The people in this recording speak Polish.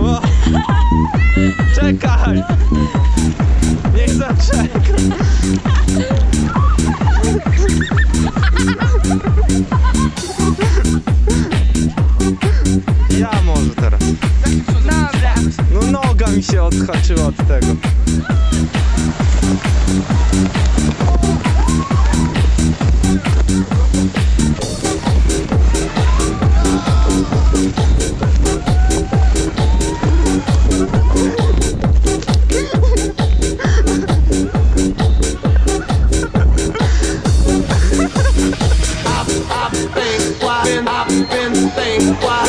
O! Czekaj! Niech zaczeka! Ja może teraz. Dobra. No noga mi się odhaczyła od tego. I've been thinking, why